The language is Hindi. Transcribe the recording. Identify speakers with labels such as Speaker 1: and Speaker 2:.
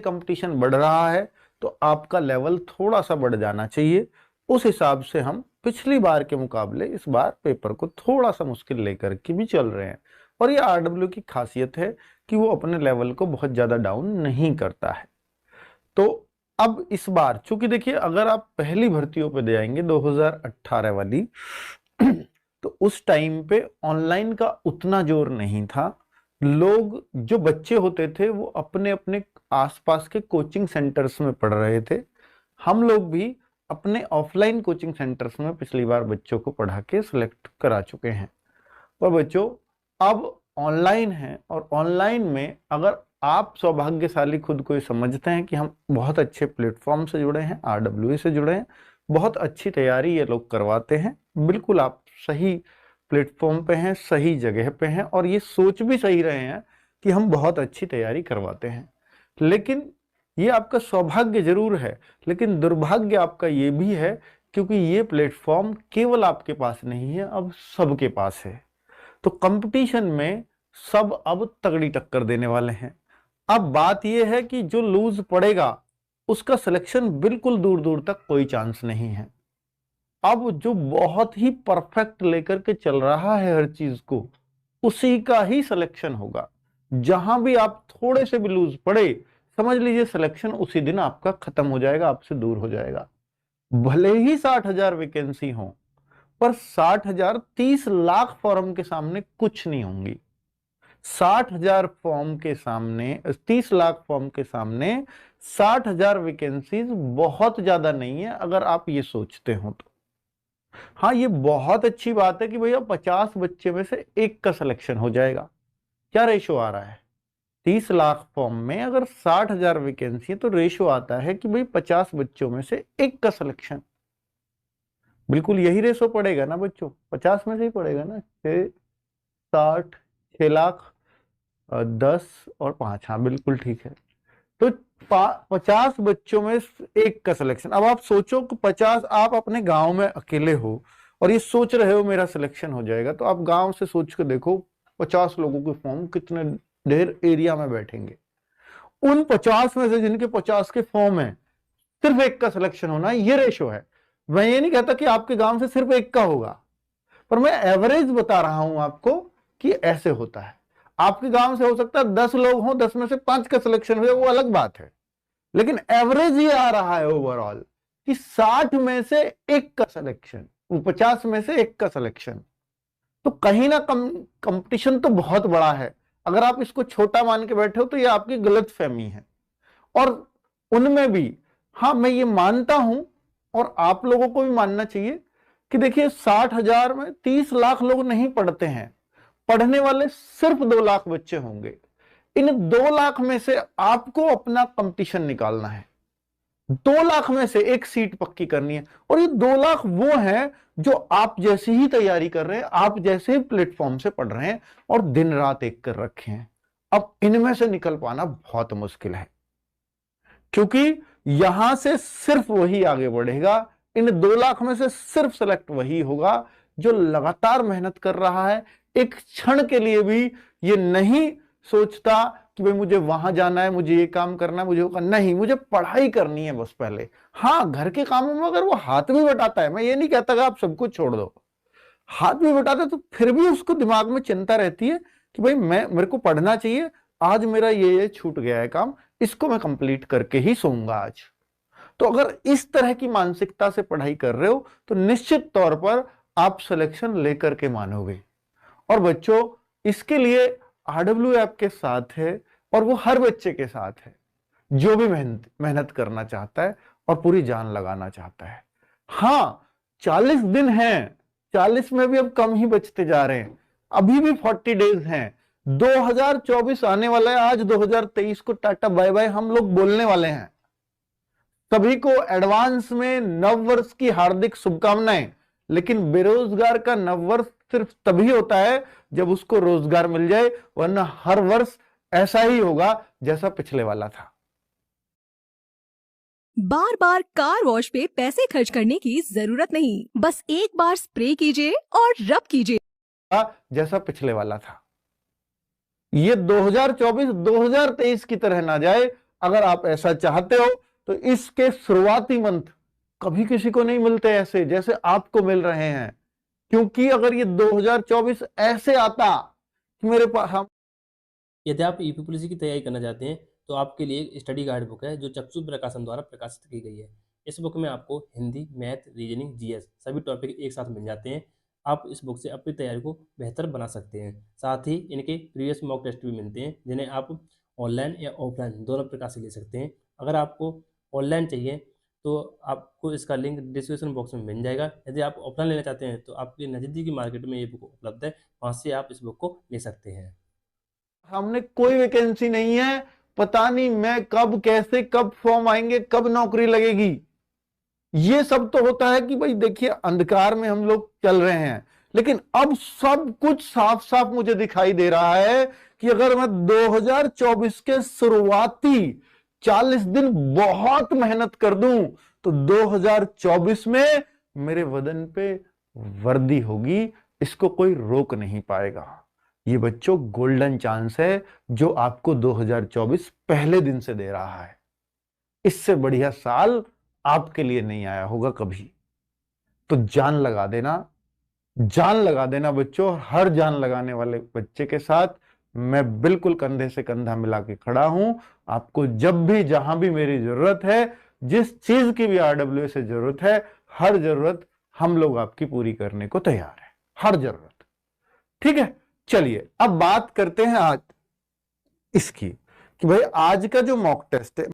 Speaker 1: कंपटीशन बढ़ रहा है तो आपका लेवल थोड़ा सा बढ़ जाना चाहिए। उस हिसाब से हम पिछली बार के मुकाबले इस बार पेपर को थोड़ा सा मुश्किल लेकर के भी चल रहे हैं। और ये आरडब्ल्यू की खासियत है कि वो अपने लेवल को बहुत ज्यादा डाउन नहीं करता है। तो अब इस बार चूंकि देखिए, अगर आप पहली भर्तियों पे जाएंगे 2018 वाली तो उस टाइम पे ऑनलाइन का उतना जोर नहीं था। लोग जो बच्चे होते थे वो अपने अपने आसपास के कोचिंग सेंटर्स में पढ़ रहे थे। हम लोग भी अपने ऑफलाइन कोचिंग सेंटर्स में पिछली बार बच्चों को पढ़ा के सिलेक्ट करा चुके हैं। पर बच्चों अब ऑनलाइन है, और ऑनलाइन में अगर आप सौभाग्यशाली खुद को समझते हैं कि हम बहुत अच्छे प्लेटफॉर्म से जुड़े हैं, आरडब्ल्यू से जुड़े हैं, बहुत अच्छी तैयारी ये लोग करवाते हैं, बिल्कुल आप सही प्लेटफॉर्म पे हैं, सही जगह पे हैं, और ये सोच भी सही रहे हैं कि हम बहुत अच्छी तैयारी करवाते हैं। लेकिन ये आपका सौभाग्य जरूर है, लेकिन दुर्भाग्य आपका ये भी है क्योंकि ये प्लेटफॉर्म केवल आपके पास नहीं है, अब सबके पास है। तो कंपटीशन में सब अब तगड़ी टक्कर देने वाले हैं। अब बात यह है कि जो लूज पड़ेगा उसका सिलेक्शन बिल्कुल दूर दूर तक कोई चांस नहीं है। अब जो बहुत ही परफेक्ट लेकर के चल रहा है हर चीज को, उसी का ही सिलेक्शन होगा। जहां भी आप थोड़े से भी लूज पड़े, समझ लीजिए सिलेक्शन उसी दिन आपका खत्म हो जाएगा, आपसे दूर हो जाएगा। भले ही 60,000 वैकेंसी हो, पर 60,000 30 लाख फॉर्म के सामने कुछ नहीं होंगी। 60,000 फॉर्म के सामने, 30 लाख फॉर्म के सामने 60,000 वैकेंसीज बहुत ज्यादा नहीं है, अगर आप ये सोचते हो तो। हाँ, ये बहुत अच्छी बात है कि भैया 50 बच्चे में से एक का सिलेक्शन हो जाएगा। क्या रेशो आ रहा है? 30 लाख फॉर्म में अगर 60,000 वैकेंसी है तो रेशो आता है कि भाई 50 बच्चों में से एक का सिलेक्शन। बिल्कुल यही रेशो पड़ेगा ना बच्चों, 50 में से ही पड़ेगा ना। 60, 6 लाख, 10 और 5, हाँ बिल्कुल ठीक है। तो 50 बच्चों में एक का सिलेक्शन। अब आप सोचो कि 50, आप अपने गांव में अकेले हो और ये सोच रहे हो मेरा सिलेक्शन हो जाएगा, तो आप गांव से सोच के देखो 50 लोगों के फॉर्म कितने ढेर एरिया में बैठेंगे। उन 50 में से जिनके 50 के फॉर्म है, सिर्फ एक का सिलेक्शन होना, ये रेशो है। मैं ये नहीं कहता कि आपके गांव से सिर्फ एक का होगा, पर मैं एवरेज बता रहा हूं आपको कि ऐसे होता है। आपके गांव से हो सकता है 10 लोग हों, 10 में से 5 का सिलेक्शन हो, वो अलग बात है, लेकिन एवरेज ये आ रहा है ओवरऑल कि 60 में से एक का सिलेक्शन, 50 में से एक का सिलेक्शन। तो कहीं ना कंपटीशन तो बहुत बड़ा है। अगर आप इसको छोटा मान के बैठे हो तो ये आपकी गलत फहमी है। और उनमें भी हाँ, मैं ये मानता हूं और आप लोगों को भी मानना चाहिए कि देखिए 60,000 में 30 लाख लोग नहीं पढ़ते हैं, पढ़ने वाले सिर्फ 2 लाख बच्चे होंगे। इन 2 लाख में से आपको अपना कंपटीशन निकालना है। 2 लाख में से एक सीट पक्की करनी है, और ये 2 लाख वो हैं जो आप जैसी ही तैयारी कर रहे हैं, आप जैसे ही प्लेटफॉर्म से पढ़ रहे हैं और दिन रात एक कर रखे हैं। अब इनमें से निकल पाना बहुत मुश्किल है, क्योंकि यहां से सिर्फ वही आगे बढ़ेगा। इन 2 लाख में से सिर्फ सेलेक्ट वही होगा जो लगातार मेहनत कर रहा है, एक क्षण के लिए भी ये नहीं सोचता कि भाई मुझे वहां जाना है, मुझे ये काम करना है, मुझे वो करना नहीं, मुझे पढ़ाई करनी है बस पहले। हाँ, घर के कामों में अगर वो हाथ भी बटाता है, मैं ये नहीं कहता कि आप सब कुछ छोड़ दो, हाथ भी बटाता है तो फिर भी उसको दिमाग में चिंता रहती है कि भाई मेरे को पढ़ना चाहिए, आज मेरा ये छूट गया है काम, इसको मैं कंप्लीट करके ही सोऊंगा आज। तो अगर इस तरह की मानसिकता से पढ़ाई कर रहे हो तो निश्चित तौर पर आप सिलेक्शन लेकर के मानोगे। और बच्चों, इसके लिए आरडब्ल्यू आपके साथ है, और वो हर बच्चे के साथ है जो भी मेहनत करना चाहता है और पूरी जान लगाना चाहता है। हाँ, 40 दिन हैं, 40 में भी अब कम ही बचते जा रहे हैं, अभी भी 40 डेज हैं। 2024 आने वाला है, आज 2023 को टाटा बाय बाय हम लोग बोलने वाले हैं। सभी को एडवांस में नववर्ष की हार्दिक शुभकामनाएं। लेकिन बेरोजगार का नववर्ष सिर्फ तभी होता है जब उसको रोजगार मिल जाए, वरना हर वर्ष ऐसा ही होगा जैसा पिछले वाला था।
Speaker 2: बार बार कार वॉश पे पैसे खर्च करने की जरूरत नहीं, बस एक बार स्प्रे कीजिए और रब कीजिए
Speaker 1: जैसा पिछले वाला था। ये 2024 2023 की तरह ना जाए। अगर आप ऐसा चाहते हो तो इसके शुरुआती मंथ कभी किसी को नहीं मिलते ऐसे जैसे आपको मिल रहे हैं, क्योंकि अगर ये 2024 ऐसे आता कि मेरे पास हम
Speaker 3: यदि आप यूपीपीएससी की तैयारी करना चाहते हैं तो आपके लिए एक स्टडी गाइड बुक है जो चक्षु प्रकाशन द्वारा प्रकाशित की गई है। इस बुक में आपको हिंदी, मैथ, रीजनिंग, जीएस सभी टॉपिक एक साथ मिल जाते हैं। आप इस बुक से अपनी तैयारी को बेहतर बना सकते हैं। साथ ही इनके प्रीवियस मॉक टेस्ट भी मिलते हैं जिन्हें आप ऑनलाइन या ऑफलाइन दोनों प्रकार से ले सकते हैं। अगर आपको ऑनलाइन चाहिए तो आपको इसका लिंक डिस्क्रिप्शन बॉक्स में मिल जाएगा। यदि आप ऑफलाइन लेना चाहते हैं तो आपके नज़दीकी मार्केट में ये बुक उपलब्ध है, वहाँ से आप इस बुक को ले सकते हैं।
Speaker 1: हमने कोई वैकेंसी नहीं है, पता नहीं मैं कब कैसे कब फॉर्म आएंगे, कब नौकरी लगेगी। ये सब तो होता है कि भाई देखिए अंधकार में हम लोग चल रहे हैं, लेकिन अब सब कुछ साफ साफ मुझे दिखाई दे रहा है कि अगर मैं 2024 के शुरुआती 40 दिन बहुत मेहनत कर दूं तो 2024 में मेरे वतन पे वर्दी होगी, इसको कोई रोक नहीं पाएगा। ये बच्चों गोल्डन चांस है जो आपको 2024 पहले दिन से दे रहा है। इससे बढ़िया साल आपके लिए नहीं आया होगा कभी। तो जान लगा देना बच्चों। हर जान लगाने वाले बच्चे के साथ मैं बिल्कुल कंधे से कंधा मिला के खड़ा हूं। आपको जब भी जहां भी मेरी जरूरत है, जिस चीज की भी आरडब्ल्यू से जरूरत है, हर जरूरत हम लोग आपकी पूरी करने को तैयार है, हर जरूरत। ठीक है, चलिए अब बात करते हैं आज इसकी कि भाई आज का जो मॉक टेस्ट है